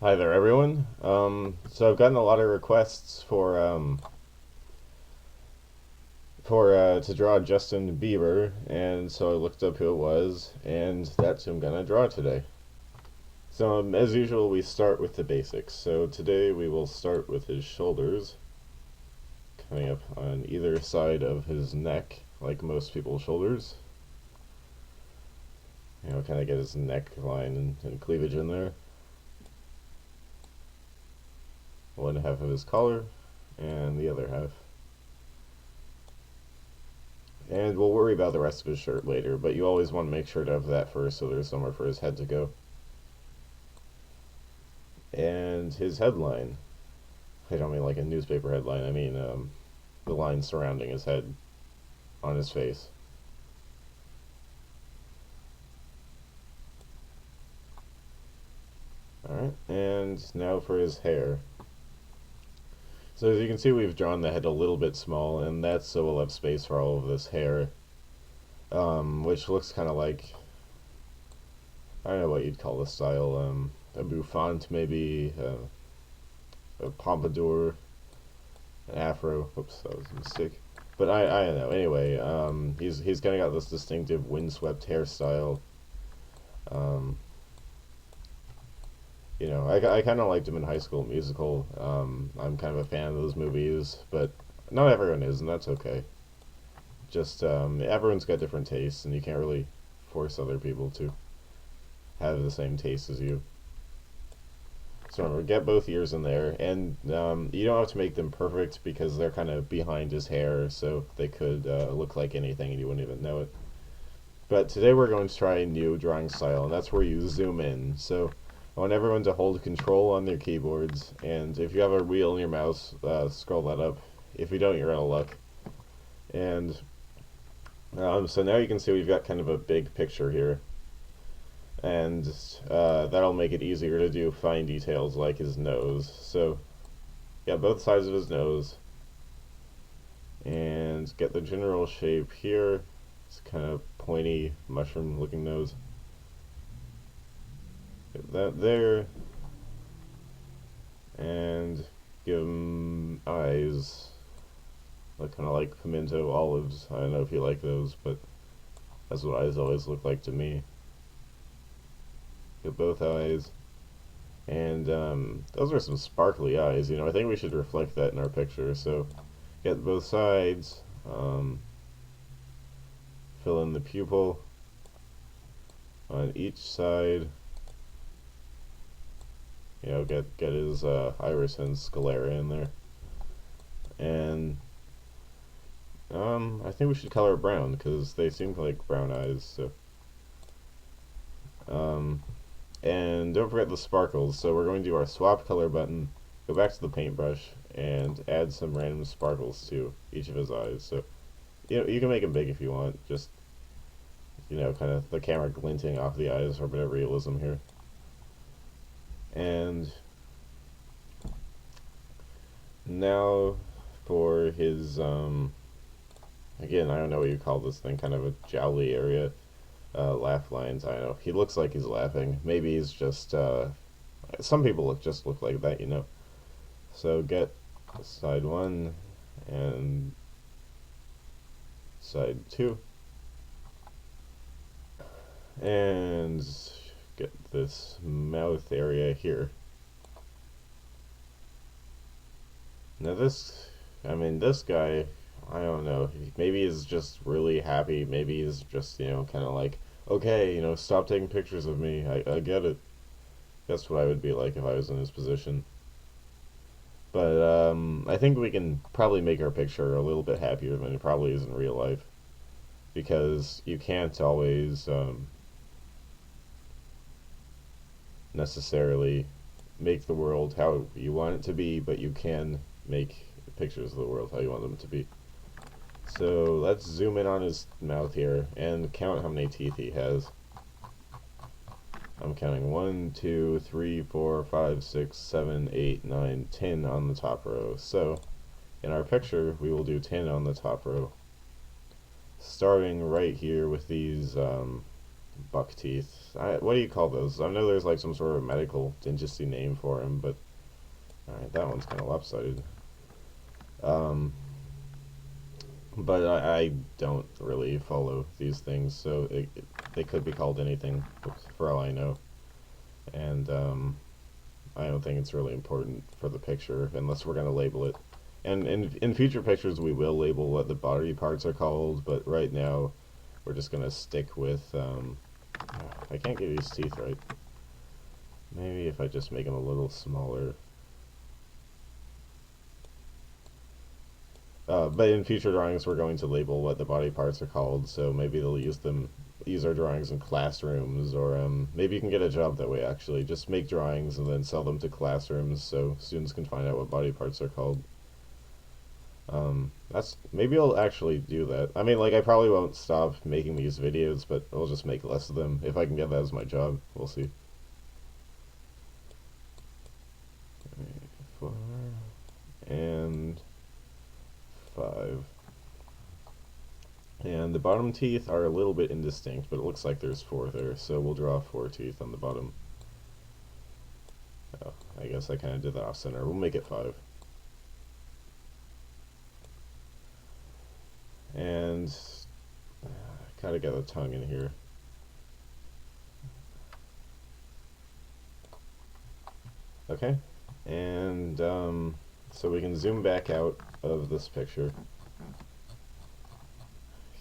Hi there, everyone. So I've gotten a lot of requests for to draw Justin Bieber, and so I looked up who it was, and that's who I'm gonna draw today. So as usual, we start with the basics. So today we will start with his shoulders, coming up on either side of his neck, like most people's shoulders. Kind of get his neckline and cleavage in there. One half of his collar, and the other half. And we'll worry about the rest of his shirt later, but you always want to make sure to have that first so there's somewhere for his head to go. And his headline. I don't mean like a newspaper headline, I mean the line surrounding his head on his face. Alright, and now for his hair. So as you can see, we've drawn the head a little bit small, and that's so we'll have space for all of this hair, which looks kind of like, I don't know what you'd call this style, a bouffant maybe, a pompadour, an afro. Oops, that was a mistake. But I don't know. Anyway, he's kind of got this distinctive windswept hairstyle. Um, I kind of liked him in High School Musical. I'm kind of a fan of those movies, but not everyone is, and that's okay. Just everyone's got different tastes, and you can't really force other people to have the same taste as you. So remember, get both ears in there, and you don't have to make them perfect because they're kind of behind his hair, so they could look like anything and you wouldn't even know it. But today we're going to try a new drawing style, and that's where you zoom in. So I want everyone to hold control on their keyboards, and if you have a wheel in your mouse, scroll that up. If you don't, you're out of luck. And so now you can see we've got kind of a big picture here, and that'll make it easier to do fine details like his nose. So, yeah, both sides of his nose, and get the general shape here. It's kind of pointy, mushroom-looking nose. Get that there, and give him eyes, like kind of like pimento olives. I don't know if you like those, but that's what eyes always look like to me. Get both eyes. And those are some sparkly eyes. I think we should reflect that in our picture. So get both sides. Fill in the pupil on each side. Get his iris and sclera in there. And I think we should color it brown because they seem like brown eyes. So and don't forget the sparkles. So we're going to do our swap color button, go back to the paintbrush, and add some random sparkles to each of his eyes. So you can make them big if you want. Just kind of the camera glinting off the eyes for a bit of realism here. And now for his again, I don't know what you call this thing, kind of a jowly area. Laugh lines. I don't know. He looks like he's laughing. Maybe he's just. Some people look like that. So get side one and side two, and get this mouth area here. Now this guy, I don't know. Maybe he's just really happy. Maybe he's just, kind of like, okay, stop taking pictures of me. I get it. That's what I would be like if I was in his position. But I think we can probably make our picture a little bit happier than it probably is in real life. Because you can't always necessarily make the world how you want it to be, but you can make pictures of the world how you want them to be. So let's zoom in on his mouth here and count how many teeth he has. I'm counting 1, 2, 3, 4, 5, 6, 7, 8, 9, 10 on the top row. So in our picture, we will do 10 on the top row. Starting right here with these buck teeth. What do you call those? I know there's like some sort of medical dentistry name for them, but alright, that one's kind of lopsided. Um, but I don't really follow these things, so they could be called anything for all I know. And I don't think it's really important for the picture unless we're going to label it. And in future pictures, we will label what the body parts are called, but right now, we're just going to stick with. I can't get these teeth right. Maybe if I just make them a little smaller. But in future drawings, we're going to label what the body parts are called, so maybe they'll use our drawings in classrooms, or maybe you can get a job that way, actually. Just make drawings and then sell them to classrooms so students can find out what body parts are called. Maybe I'll actually do that. I mean, like, I probably won't stop making these videos, but I'll just make less of them if I can get that as my job. We'll see. 4 and 5. And the bottom teeth are a little bit indistinct, but it looks like there's 4 there, so we'll draw 4 teeth on the bottom. Oh, I guess I kind of did that off center. We'll make it 5. And gotta get the tongue in here. Okay, and so we can zoom back out of this picture.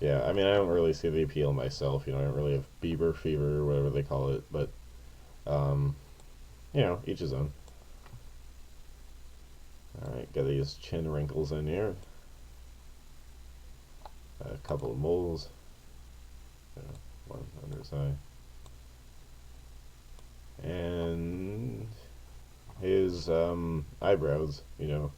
Yeah, I mean, I don't really see the appeal myself, you know, I don't really have Bieber fever or whatever they call it, but, you know, each his own. Alright, got these chin wrinkles in here. A couple of moles. One under his eye. And his eyebrows, you know.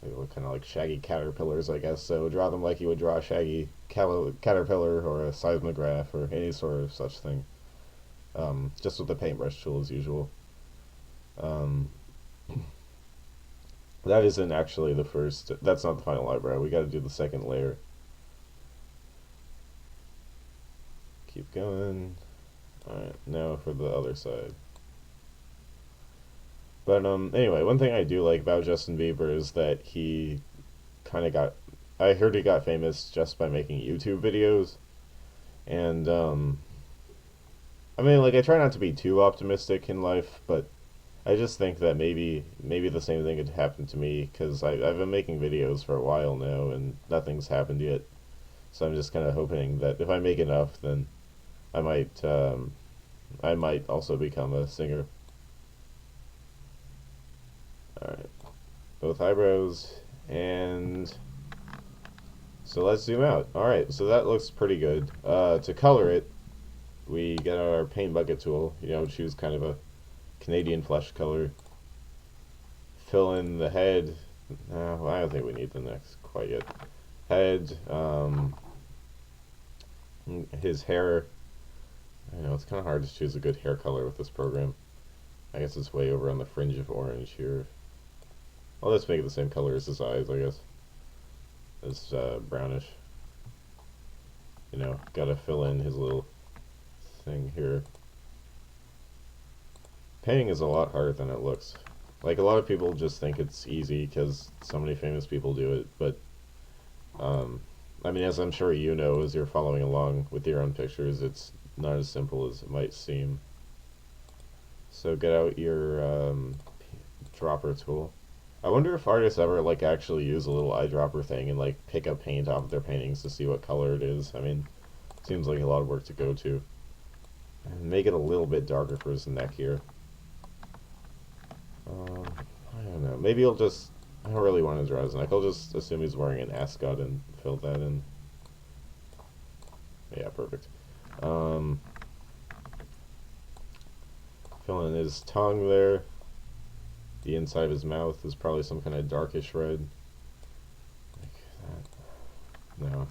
They look kind of like shaggy caterpillars, I guess, so draw them like you would draw a shaggy caterpillar or a seismograph or any sort of such thing. Just with the paintbrush tool as usual. That isn't actually the first, that's not the final eyebrow, we gotta do the second layer. Keep going. Alright, now for the other side. But anyway, one thing I do like about Justin Bieber is that he kind of I heard he got famous just by making YouTube videos. And I mean, like, I try not to be too optimistic in life, but I just think that maybe the same thing could happen to me, because I've been making videos for a while now and nothing's happened yet. So I'm just kind of hoping that if I make enough, then I might also become a singer. Alright, both eyebrows, and so let's zoom out. Alright, so that looks pretty good. To color it, we get our paint bucket tool, you know, choose kind of a Canadian flesh color. Fill in the head. Well, I don't think we need the neck quite yet. Head, his hair. I know, it's kind of hard to choose a good hair color with this program. I guess it's way over on the fringe of orange here. I'll just make it the same color as his eyes, I guess. It's brownish. You know, gotta fill in his little thing here. Painting is a lot harder than it looks. Like, a lot of people just think it's easy because so many famous people do it, but I mean, as I'm sure you know, as you're following along with your own pictures, it's not as simple as it might seem. So get out your dropper tool. I wonder if artists ever, like, actually use a little eyedropper thing and, like, pick up paint off of their paintings to see what color it is. I mean, it seems like a lot of work to go to. And make it a little bit darker for his neck here. I don't know. Maybe I'll just... I don't really want to draw his neck. I'll just assume he's wearing an ascot and fill that in. Yeah, perfect. Fill in his tongue there. The inside of his mouth is probably some kind of darkish red. Like that. No.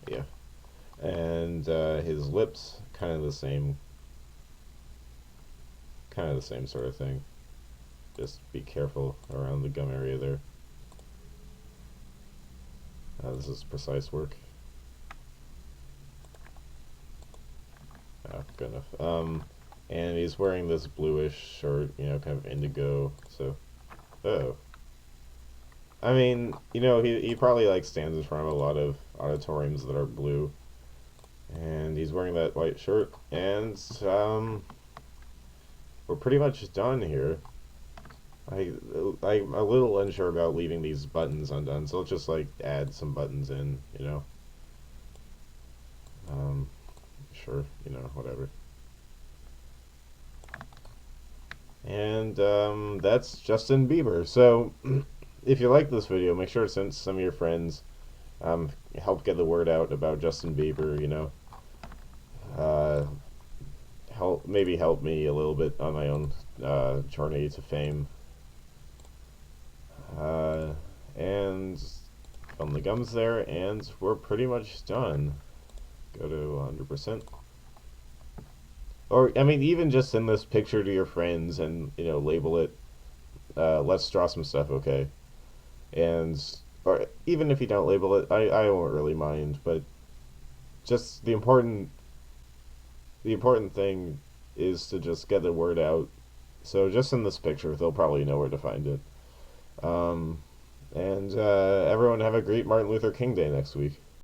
Yeah. And his lips, kind of the same sort of thing. Just be careful around the gum area there. This is precise work. Oh, good enough. And he's wearing this bluish shirt, kind of indigo. So, oh, I mean, he probably like stands in front of a lot of auditoriums that are blue, and he's wearing that white shirt, and we're pretty much done here. I I'm a little unsure about leaving these buttons undone, so let's just like add some buttons in. Um, sure, whatever. And that's Justin Bieber. So if you like this video, make sure to send some of your friends. Help get the word out about Justin Bieber. Uh, help me a little bit on my own journey to fame. Uh, and on the gums there, and we're pretty much done. Go to 100%. Or, I mean, even just send this picture to your friends and, label it, let's draw some stuff, okay? And, or even if you don't label it, I won't really mind, but just the important thing is to just get the word out. So just in this picture, they'll probably know where to find it. And everyone have a great Martin Luther King Day next week.